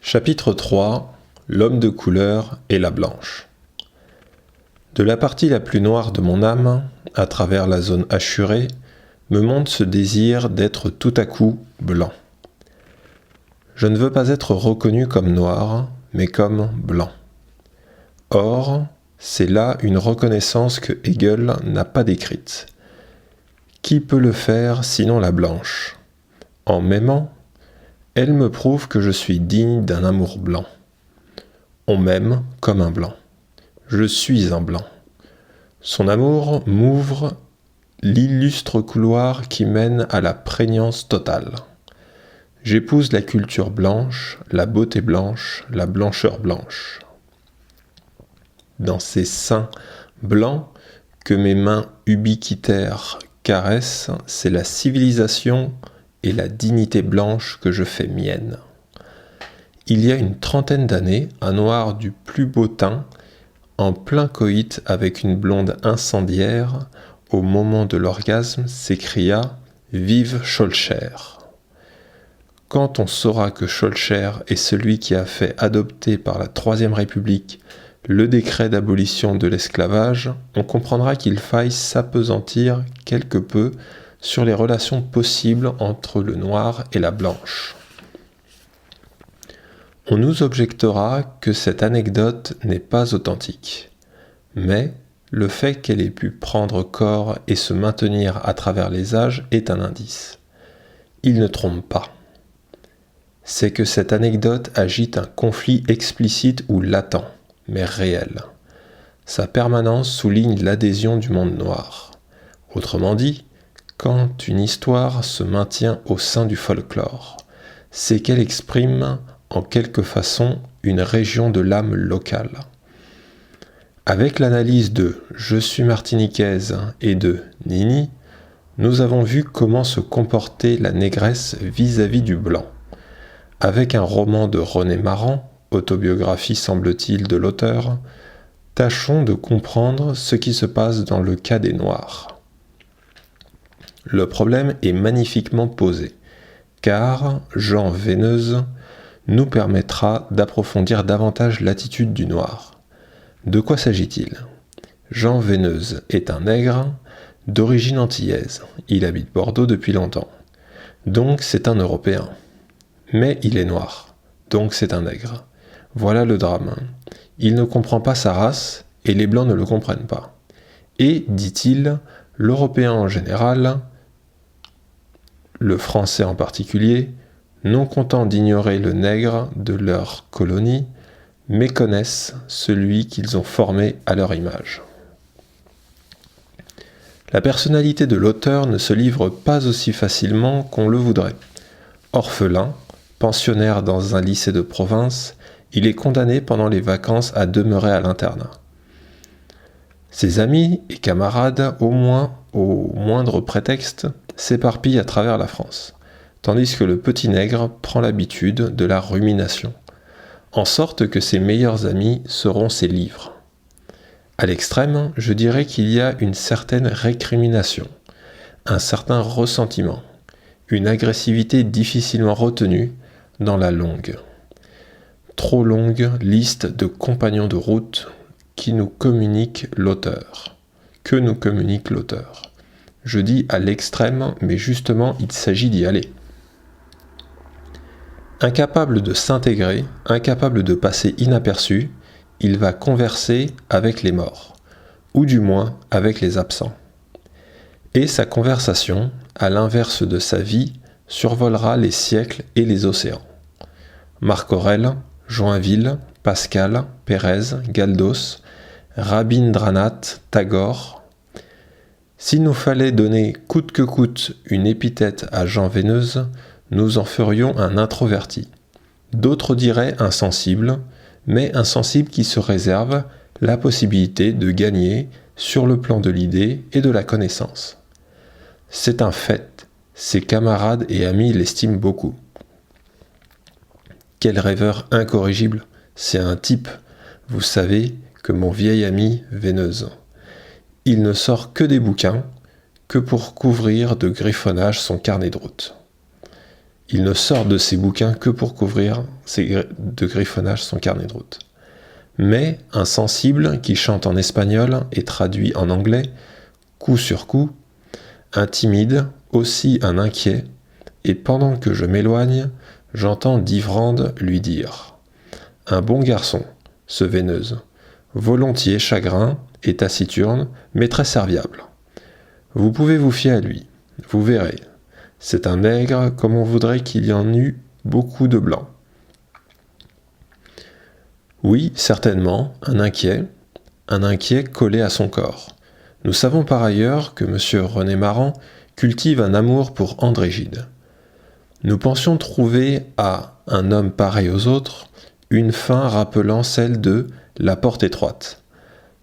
Chapitre 3 L'homme de couleur et la blanche. De la partie la plus noire de mon âme, à travers la zone hachurée, me monte ce désir d'être tout à coup blanc. Je ne veux pas être reconnu comme noir, mais comme blanc. Or, c'est là une reconnaissance que Hegel n'a pas décrite. Qui peut le faire sinon la blanche ? En m'aimant, elle me prouve que je suis digne d'un amour blanc. On m'aime comme un blanc. Je suis un blanc. Son amour m'ouvre l'illustre couloir qui mène à la prégnance totale. J'épouse la culture blanche, la beauté blanche, la blancheur blanche. Dans ces seins blancs que mes mains ubiquitaires caressent, c'est la civilisation et la dignité blanche que je fais mienne. Il y a une trentaine d'années, un noir du plus beau teint, en plein coït avec une blonde incendiaire, au moment de l'orgasme, s'écria « Vive Schœlcher !» Quand on saura que Schœlcher est celui qui a fait adopter par la Troisième République le décret d'abolition de l'esclavage, on comprendra qu'il faille s'appesantir quelque peu sur les relations possibles entre le noir et la blanche. On nous objectera que cette anecdote n'est pas authentique, mais le fait qu'elle ait pu prendre corps et se maintenir à travers les âges est un indice. Il ne trompe pas. C'est que cette anecdote agite un conflit explicite ou latent, mais réel. Sa permanence souligne l'adhésion du monde noir. Autrement dit, quand une histoire se maintient au sein du folklore, c'est qu'elle exprime en quelque façon une région de l'âme locale. Avec l'analyse de « Je suis martiniquaise » et de « Nini », nous avons vu comment se comportait la négresse vis-à-vis du blanc. Avec un roman de René Maran, autobiographie semble-t-il de l'auteur, tâchons de comprendre ce qui se passe dans le cas des Noirs. Le problème est magnifiquement posé, car Jean Veineuse nous permettra d'approfondir davantage l'attitude du noir. De quoi s'agit-il ? Jean Veineuse est un nègre d'origine antillaise. Il habite Bordeaux depuis longtemps. Donc c'est un Européen. Mais il est noir. Donc c'est un nègre. Voilà le drame. Il ne comprend pas sa race et les Blancs ne le comprennent pas. Et, dit-il, l'Européen en général, le Français en particulier, non contents d'ignorer le nègre de leur colonie, méconnaissent celui qu'ils ont formé à leur image. La personnalité de l'auteur ne se livre pas aussi facilement qu'on le voudrait. Orphelin, pensionnaire dans un lycée de province, il est condamné pendant les vacances à demeurer à l'internat. Ses amis et camarades, au moindre prétexte, s'éparpillent à travers la France, tandis que le petit nègre prend l'habitude de la rumination, en sorte que ses meilleurs amis seront ses livres. À l'extrême, je dirais qu'il y a une certaine récrimination, un certain ressentiment, une agressivité difficilement retenue dans la trop longue liste de compagnons de route que nous communique l'auteur. Je dis à l'extrême, mais justement il s'agit d'y aller. Incapable de s'intégrer, incapable de passer inaperçu, il va converser avec les morts, ou du moins avec les absents. Et sa conversation, à l'inverse de sa vie, survolera les siècles et les océans. Marc Aurèle, Joinville, Pascal, Pérez, Galdós, Rabindranath Tagore. S'il nous fallait donner coûte que coûte une épithète à Jean Veineuse, nous en ferions un introverti. D'autres diraient insensible, mais insensible qui se réserve la possibilité de gagner sur le plan de l'idée et de la connaissance. C'est un fait, ses camarades et amis l'estiment beaucoup. Quel rêveur incorrigible, c'est un type, vous savez, que mon vieil ami Veineuse. Il ne sort que des bouquins, que pour couvrir de griffonnage son carnet de route. Il ne sort de ses bouquins que pour couvrir de griffonnage son carnet de route. Mais un sensible qui chante en espagnol et traduit en anglais, coup sur coup, un timide, aussi un inquiet, et pendant que je m'éloigne, j'entends Divrande lui dire « Un bon garçon, ce Veineuse, volontiers chagrin et taciturne, mais très serviable. Vous pouvez vous fier à lui, vous verrez. C'est un nègre comme on voudrait qu'il y en eût beaucoup de blancs. » Oui, certainement, un inquiet collé à son corps. Nous savons par ailleurs que M. René Maran cultive un amour pour André Gide. Nous pensions trouver à un homme pareil aux autres une fin rappelant celle de La porte étroite.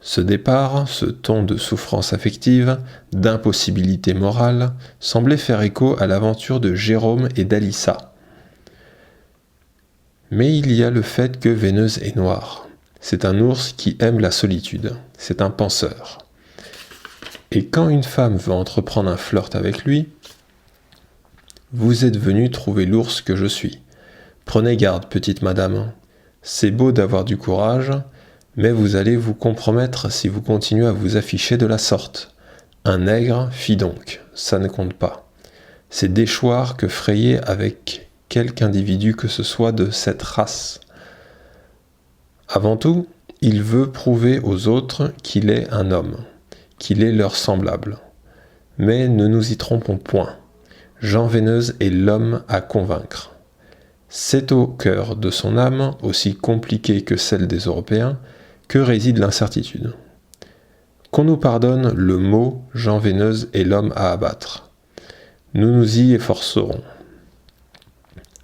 Ce départ, ce ton de souffrance affective, d'impossibilité morale, semblait faire écho à l'aventure de Jérôme et d'Alissa. Mais il y a le fait que Veineuse est noir. C'est un ours qui aime la solitude. C'est un penseur. Et quand une femme veut entreprendre un flirt avec lui, « Vous êtes venu trouver l'ours que je suis. Prenez garde, petite madame. C'est beau d'avoir du courage, mais vous allez vous compromettre si vous continuez à vous afficher de la sorte. Un nègre, fi donc, ça ne compte pas. C'est déchoir que frayer avec quelque individu que ce soit de cette race. Avant tout, il veut prouver aux autres qu'il est un homme, qu'il est leur semblable. Mais ne nous y trompons point. Jean Veineuse est l'homme à convaincre. C'est au cœur de son âme, aussi compliquée que celle des Européens, que réside l'incertitude. Qu'on nous pardonne le mot « Jean Veineuse est l'homme à abattre ». Nous nous y efforcerons.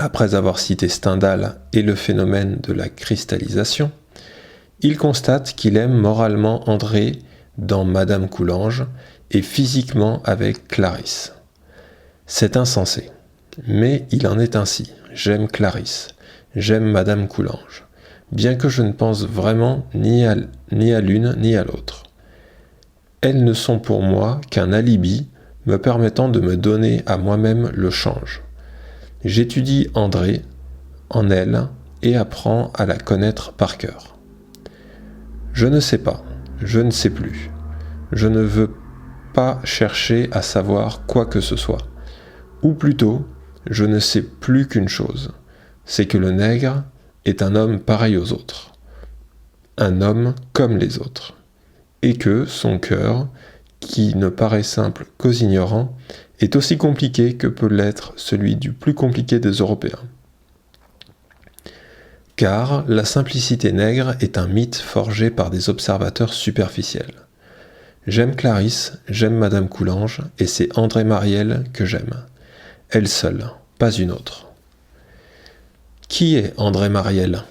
Après avoir cité Stendhal et le phénomène de la cristallisation, il constate qu'il aime moralement André dans Madame Coulanges et physiquement avec Clarisse. C'est insensé, mais il en est ainsi. J'aime Clarisse, j'aime Madame Coulanges, bien que je ne pense vraiment ni à l'une ni à l'autre. Elles ne sont pour moi qu'un alibi me permettant de me donner à moi-même le change. J'étudie André en elle et apprends à la connaître par cœur. Je ne sais pas, je ne sais plus. Je ne veux pas chercher à savoir quoi que ce soit. Ou plutôt, je ne sais plus qu'une chose, c'est que le nègre est un homme pareil aux autres, un homme comme les autres, et que son cœur, qui ne paraît simple qu'aux ignorants, est aussi compliqué que peut l'être celui du plus compliqué des Européens. Car la simplicité nègre est un mythe forgé par des observateurs superficiels. J'aime Clarisse, j'aime Madame Coulanges, et c'est André Mariel que j'aime. Elle seule, pas une autre. Qui est André Mariel ?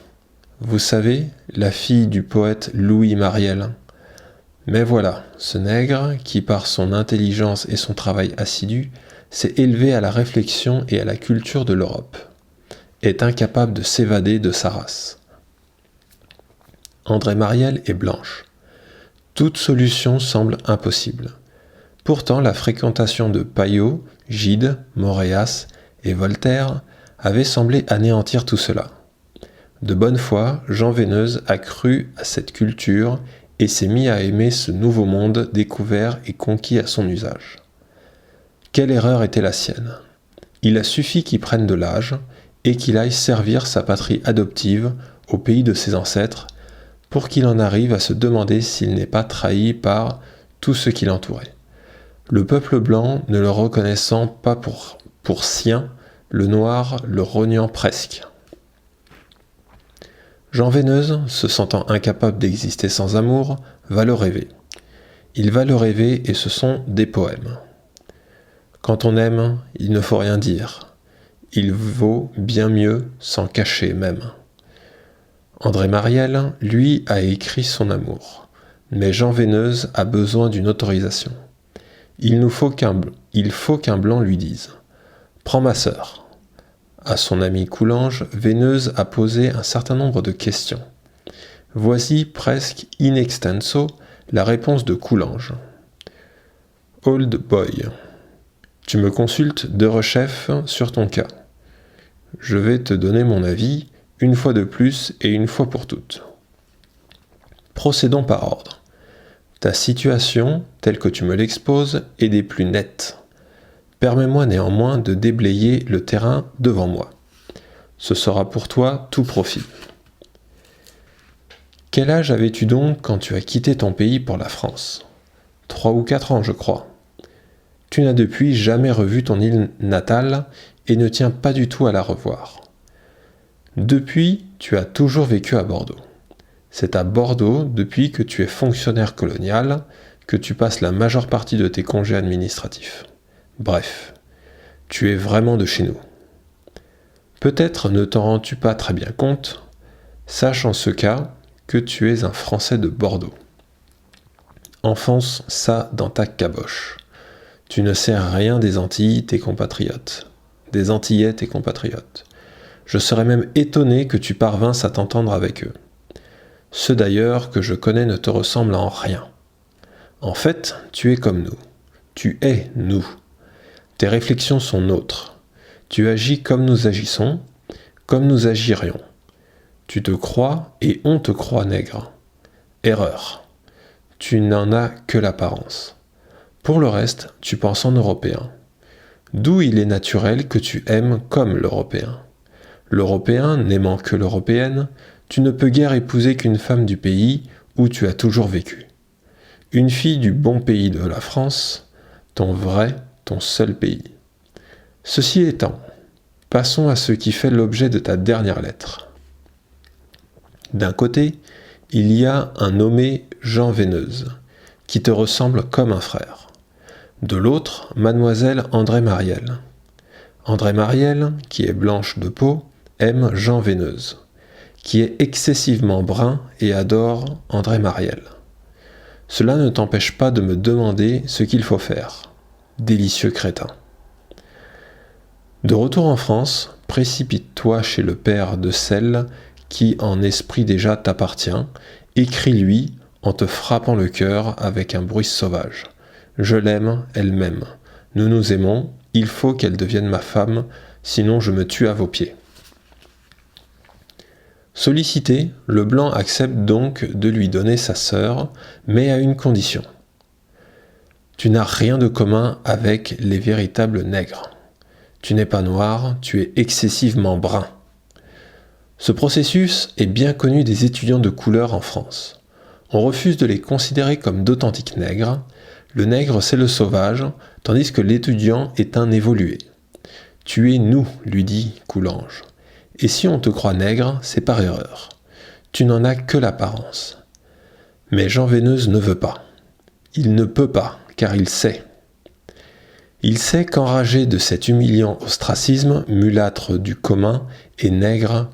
Vous savez, la fille du poète Louis Mariel. Mais voilà, ce nègre, qui par son intelligence et son travail assidu, s'est élevé à la réflexion et à la culture de l'Europe, est incapable de s'évader de sa race. André Mariel est blanche. Toute solution semble impossible. Pourtant, la fréquentation de Paillot, Gide, Moréas et Voltaire avait semblé anéantir tout cela. De bonne foi, Jean Veineuse a cru à cette culture et s'est mis à aimer ce nouveau monde découvert et conquis à son usage. Quelle erreur était la sienne ? Il a suffi qu'il prenne de l'âge et qu'il aille servir sa patrie adoptive au pays de ses ancêtres pour qu'il en arrive à se demander s'il n'est pas trahi par tout ce qui l'entourait. Le peuple blanc ne le reconnaissant pas pour sien, le noir le rognant presque. Jean Veineuse, se sentant incapable d'exister sans amour, va le rêver. Il va le rêver et ce sont des poèmes. Quand on aime, il ne faut rien dire. Il vaut bien mieux s'en cacher même. André Mariel, lui, a écrit son amour. Mais Jean Veineuse a besoin d'une autorisation. Il faut qu'un blanc lui dise « Prends ma sœur ». À son ami Coulanges, Veineuse a posé un certain nombre de questions. Voici presque in extenso la réponse de Coulanges. Old boy, tu me consultes de rechef sur ton cas. Je vais te donner mon avis, une fois de plus et une fois pour toutes. Procédons par ordre. Ta situation, telle que tu me l'exposes, est des plus nettes. Permets-moi néanmoins de déblayer le terrain devant moi. Ce sera pour toi tout profit. Quel âge avais-tu donc quand tu as quitté ton pays pour la France ? 3 ou 4 ans, je crois. Tu n'as depuis jamais revu ton île natale et ne tiens pas du tout à la revoir. Depuis, tu as toujours vécu à Bordeaux. C'est à Bordeaux, depuis que tu es fonctionnaire colonial, que tu passes la majeure partie de tes congés administratifs. Bref, tu es vraiment de chez nous. Peut-être ne t'en rends-tu pas très bien compte, sache en ce cas que tu es un Français de Bordeaux. Enfonce ça dans ta caboche. Tu ne sais rien des Antilles, tes compatriotes. Des Antillais, tes compatriotes. Je serais même étonné que tu parvinsses à t'entendre avec eux. Ceux d'ailleurs que je connais ne te ressemblent en rien. En fait, tu es comme nous. Tu es nous. Tes réflexions sont nôtres. Tu agis comme nous agissons, comme nous agirions. Tu te crois et on te croit nègre. Erreur. Tu n'en as que l'apparence. Pour le reste, tu penses en européen. D'où il est naturel que tu aimes comme l'européen. L'européen n'aimant que l'européenne, tu ne peux guère épouser qu'une femme du pays où tu as toujours vécu. Une fille du bon pays de la France, ton vrai, ton seul pays. Ceci étant, passons à ce qui fait l'objet de ta dernière lettre. D'un côté, il y a un nommé Jean Veineuse, qui te ressemble comme un frère. De l'autre, mademoiselle André Marielle. André Marielle, qui est blanche de peau, aime Jean Veineuse, qui est excessivement brun et adore André Marielle. Cela ne t'empêche pas de me demander ce qu'il faut faire. Délicieux crétin. De retour en France, précipite-toi chez le père de celle qui en esprit déjà t'appartient, écris-lui en te frappant le cœur avec un bruit sauvage. Je l'aime, elle m'aime. Nous nous aimons, il faut qu'elle devienne ma femme, sinon je me tue à vos pieds. Sollicité, le blanc accepte donc de lui donner sa sœur, mais à une condition. Tu n'as rien de commun avec les véritables nègres. Tu n'es pas noir, tu es excessivement brun. Ce processus est bien connu des étudiants de couleur en France. On refuse de les considérer comme d'authentiques nègres. Le nègre, c'est le sauvage, tandis que l'étudiant est un évolué. Tu es nous, lui dit Coulanges. Et si on te croit nègre, c'est par erreur. Tu n'en as que l'apparence. Mais Jean Veineuse ne veut pas. Il ne peut pas, car il sait. Il sait qu'enragé de cet humiliant ostracisme, mulâtre du commun et nègres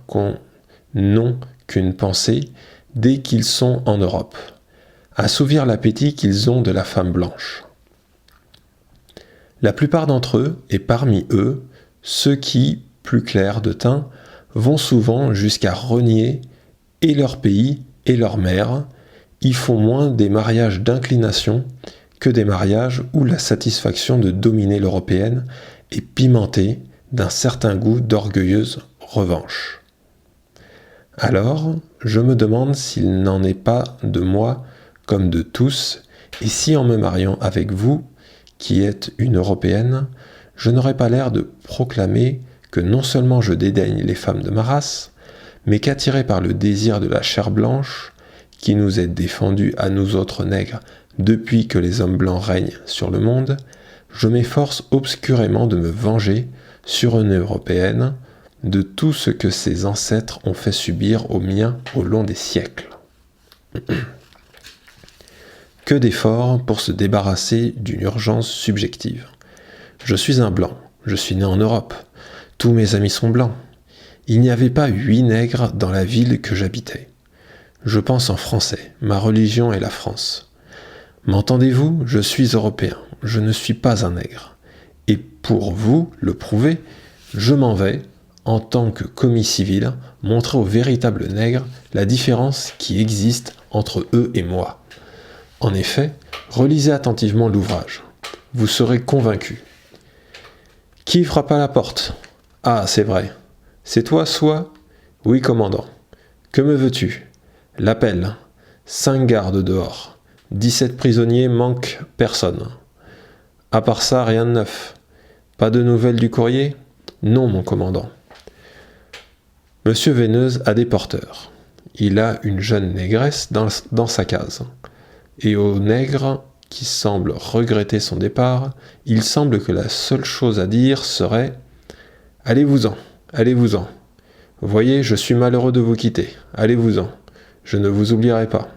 n'ont qu'une pensée dès qu'ils sont en Europe, assouvir l'appétit qu'ils ont de la femme blanche. La plupart d'entre eux, et parmi eux, ceux qui, plus clairs de teint, vont souvent jusqu'à renier et leur pays et leur mère, y font moins des mariages d'inclination que des mariages où la satisfaction de dominer l'européenne est pimentée d'un certain goût d'orgueilleuse revanche. Alors, je me demande s'il n'en est pas de moi comme de tous, et si en me mariant avec vous, qui êtes une européenne, je n'aurais pas l'air de proclamer que non seulement je dédaigne les femmes de ma race, mais qu'attiré par le désir de la chair blanche, qui nous est défendue à nous autres nègres depuis que les hommes blancs règnent sur le monde, je m'efforce obscurément de me venger sur une européenne de tout ce que ses ancêtres ont fait subir aux miens au long des siècles. Que d'efforts pour se débarrasser d'une urgence subjective. Je suis un blanc, je suis né en Europe, tous mes amis sont blancs. Il n'y avait pas 8 nègres dans la ville que j'habitais. Je pense en français, ma religion est la France. M'entendez-vous ? Je suis européen, je ne suis pas un nègre. Et pour vous le prouver, je m'en vais, en tant que commis civil, montrer aux véritables nègres la différence qui existe entre eux et moi. En effet, relisez attentivement l'ouvrage. Vous serez convaincus. Qui frappe à la porte ? Ah, c'est vrai. C'est toi, Soi ? Oui, commandant. Que me veux-tu ? L'appel. 5 gardes dehors. 17 prisonniers, manque personne. À part ça, rien de neuf. Pas de nouvelles du courrier ? Non, mon commandant. Monsieur Veineuse a des porteurs. Il a une jeune négresse dans sa case. Et au nègre, qui semble regretter son départ, il semble que la seule chose à dire serait « Allez-vous-en, allez-vous-en. Voyez, je suis malheureux de vous quitter. Allez-vous-en. Je ne vous oublierai pas.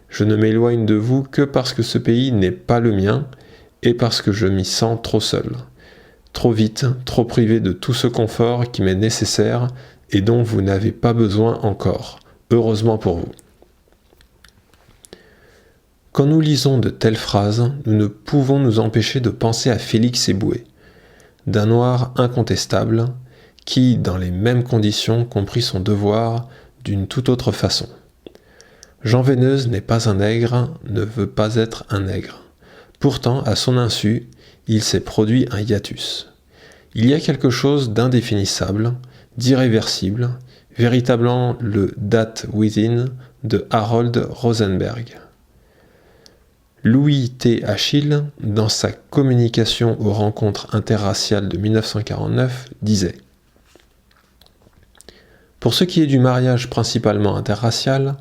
Je ne m'éloigne de vous que parce que ce pays n'est pas le mien et parce que je m'y sens trop seul. Trop vite, trop privé de tout ce confort qui m'est nécessaire et dont vous n'avez pas besoin encore. Heureusement pour vous. » Quand nous lisons de telles phrases, nous ne pouvons nous empêcher de penser à Félix Éboué, d'un noir incontestable, qui, dans les mêmes conditions, comprit son devoir d'une toute autre façon. Jean Veineuse n'est pas un nègre, ne veut pas être un nègre. Pourtant, à son insu, il s'est produit un hiatus. Il y a quelque chose d'indéfinissable, d'irréversible, véritablement le That Within de Harold Rosenberg. Louis T. Achille, dans sa communication aux rencontres interraciales de 1949, disait « Pour ce qui est du mariage principalement interracial,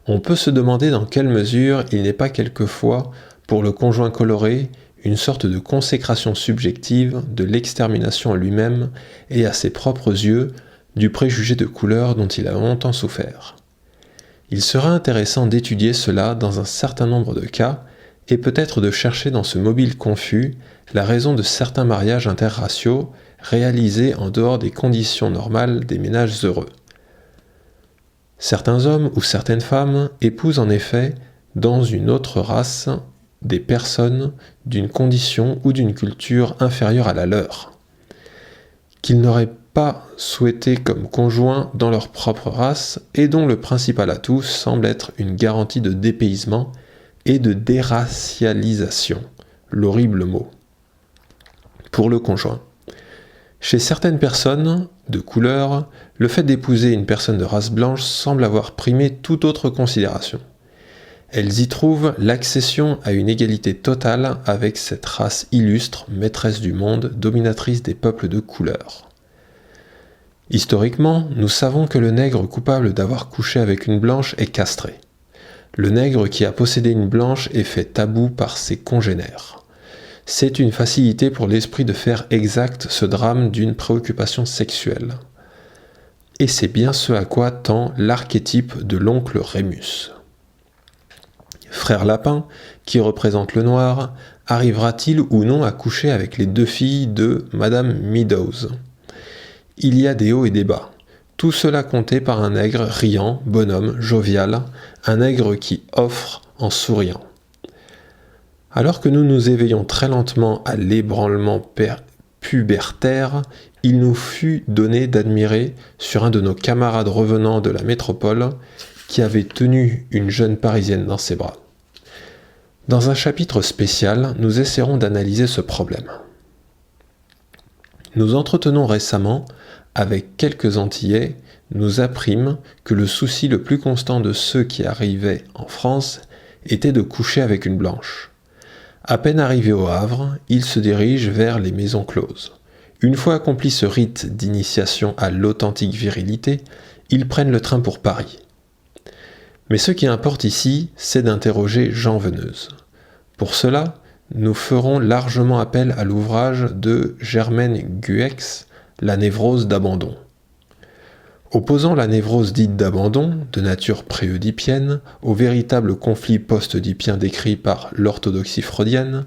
on peut se demander dans quelle mesure il n'est pas quelquefois, pour le conjoint coloré, une sorte de consécration subjective de l'extermination à lui-même et à ses propres yeux du préjugé de couleur dont il a longtemps souffert. Il sera intéressant d'étudier cela dans un certain nombre de cas et peut-être de chercher dans ce mobile confus la raison de certains mariages interraciaux réalisés en dehors des conditions normales des ménages heureux. Certains hommes ou certaines femmes épousent en effet, dans une autre race, des personnes d'une condition ou d'une culture inférieure à la leur, qu'ils n'auraient pas souhaité comme conjoints dans leur propre race et dont le principal atout semble être une garantie de dépaysement et de déracialisation, l'horrible mot, pour le conjoint. Chez certaines personnes de couleur, le fait d'épouser une personne de race blanche semble avoir primé toute autre considération. Elles y trouvent l'accession à une égalité totale avec cette race illustre, maîtresse du monde, dominatrice des peuples de couleur. Historiquement, nous savons que le nègre coupable d'avoir couché avec une blanche est castré. Le nègre qui a possédé une blanche est fait tabou par ses congénères. C'est une facilité pour l'esprit de faire exact ce drame d'une préoccupation sexuelle. Et c'est bien ce à quoi tend l'archétype de l'oncle Rémus. Frère Lapin, qui représente le noir, arrivera-t-il ou non à coucher avec les 2 filles de Madame Meadows ? Il y a des hauts et des bas. Tout cela compté par un nègre riant, bonhomme, jovial, un nègre qui offre en souriant. Alors que nous nous éveillons très lentement à l'ébranlement pubertaire, il nous fut donné d'admirer sur un de nos camarades revenant de la métropole qui avait tenu une jeune Parisienne dans ses bras. Dans un chapitre spécial, nous essaierons d'analyser ce problème. Nous entretenons récemment, avec quelques Antillais, nous apprîmes que le souci le plus constant de ceux qui arrivaient en France était de coucher avec une blanche. À peine arrivés au Havre, ils se dirigent vers les maisons closes. Une fois accompli ce rite d'initiation à l'authentique virilité, ils prennent le train pour Paris. Mais ce qui importe ici, c'est d'interroger Jean Veineuse. Pour cela, nous ferons largement appel à l'ouvrage de Germaine Guex, La névrose d'abandon. Opposant la névrose dite d'abandon, de nature préoedipienne, au véritable conflit post-oedipien décrit par l'orthodoxie freudienne,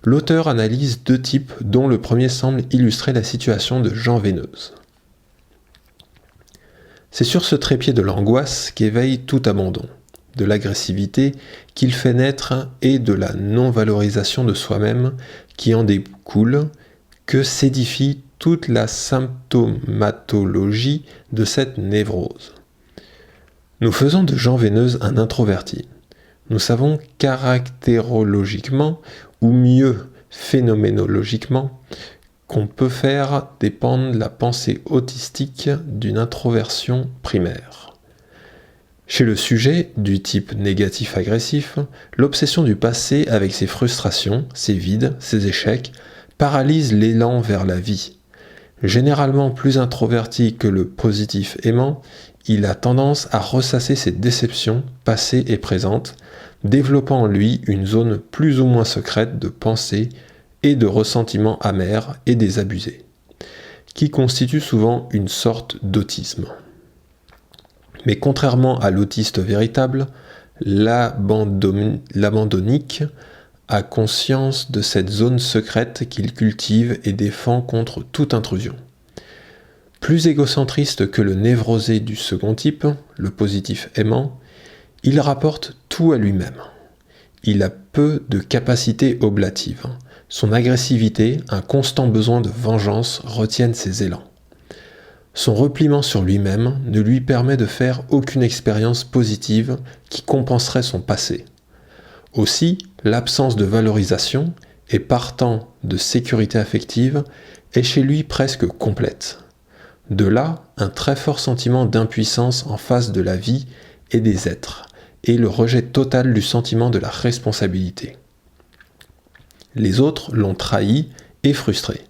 l'auteur analyse 2 types dont le premier semble illustrer la situation de Jean Veineuse. C'est sur ce trépied de l'angoisse qu'éveille tout abandon, de l'agressivité qu'il fait naître et de la non-valorisation de soi-même qui en découle, que s'édifie toute la symptomatologie de cette névrose. Nous faisons de Jean Veineuse un introverti. Nous savons caractérologiquement, ou mieux phénoménologiquement, qu'on peut faire dépendre la pensée autistique d'une introversion primaire. Chez le sujet, du type négatif-agressif, l'obsession du passé avec ses frustrations, ses vides, ses échecs, paralyse l'élan vers la vie. Généralement plus introverti que le positif aimant, il a tendance à ressasser ses déceptions passées et présentes, développant en lui une zone plus ou moins secrète de pensée et de ressentiments amers et désabusés, qui constitue souvent une sorte d'autisme. Mais contrairement à l'autiste véritable, l'abandonnique a conscience de cette zone secrète qu'il cultive et défend contre toute intrusion. Plus égocentriste que le névrosé du second type, le positif aimant, il rapporte tout à lui-même. Il a peu de capacité oblative. Son agressivité, un constant besoin de vengeance retiennent ses élans. Son repliement sur lui-même ne lui permet de faire aucune expérience positive qui compenserait son passé. Aussi, l'absence de valorisation et partant de sécurité affective est chez lui presque complète. De là, un très fort sentiment d'impuissance en face de la vie et des êtres, et le rejet total du sentiment de la responsabilité. Les autres l'ont trahi et frustré,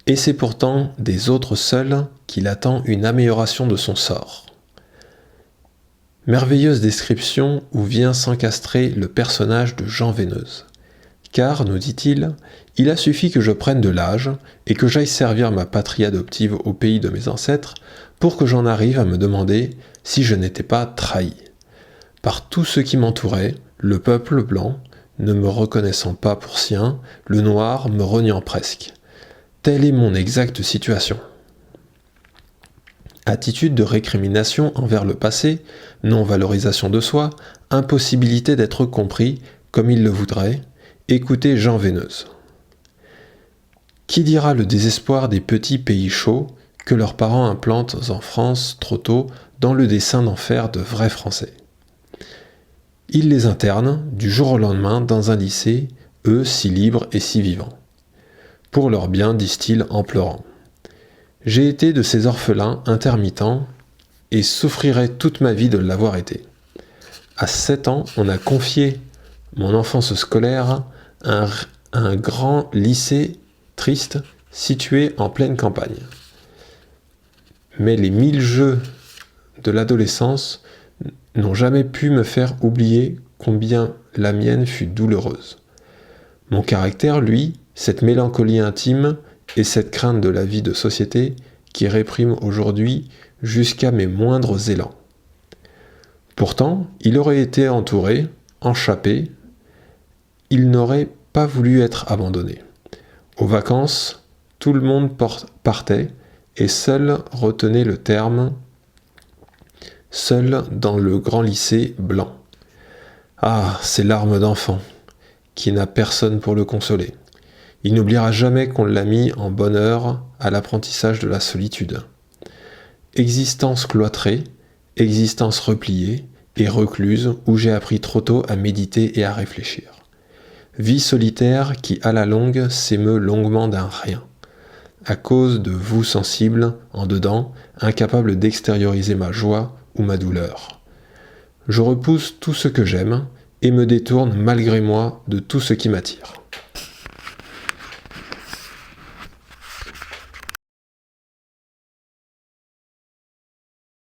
et c'est pourtant des autres seuls qu'il attend une amélioration de son sort. Merveilleuse description où vient s'encastrer le personnage de Jean Veineuse. Car, nous dit-il, il a suffi que je prenne de l'âge et que j'aille servir ma patrie adoptive au pays de mes ancêtres pour que j'en arrive à me demander si je n'étais pas trahi. Par tous ceux qui m'entouraient, le peuple blanc, ne me reconnaissant pas pour sien, le noir me reniant presque. Telle est mon exacte situation. Attitude de récrimination envers le passé, non-valorisation de soi, impossibilité d'être compris comme il le voudrait, écoutez Jean Veineuse. Qui dira le désespoir des petits pays chauds que leurs parents implantent en France trop tôt dans le dessein d'en faire de vrais Français? Ils les internent du jour au lendemain dans un lycée, eux si libres et si vivants. Pour leur bien, disent-ils en pleurant. J'ai été de ces orphelins intermittents et souffrirai toute ma vie de l'avoir été. À 7 ans, on a confié mon enfance scolaire à un grand lycée triste situé en pleine campagne. Mais les 1000 jeux de l'adolescence n'ont jamais pu me faire oublier combien la mienne fut douloureuse. Mon caractère, lui, cette mélancolie intime et cette crainte de la vie de société qui réprime aujourd'hui jusqu'à mes moindres élans. Pourtant, il aurait été entouré, enchappé, il n'aurait pas voulu être abandonné. Aux vacances, tout le monde partait et seul retenait le terme, seul dans le grand lycée blanc. Ah, ces larmes d'enfant, qui n'a personne pour le consoler. Il n'oubliera jamais qu'on l'a mis en bonne heure à l'apprentissage de la solitude. Existence cloîtrée, existence repliée et recluse où j'ai appris trop tôt à méditer et à réfléchir. Vie solitaire qui à la longue s'émeut longuement d'un rien, à cause de vous sensibles, en dedans, incapables d'extérioriser ma joie ou ma douleur. Je repousse tout ce que j'aime et me détourne malgré moi de tout ce qui m'attire.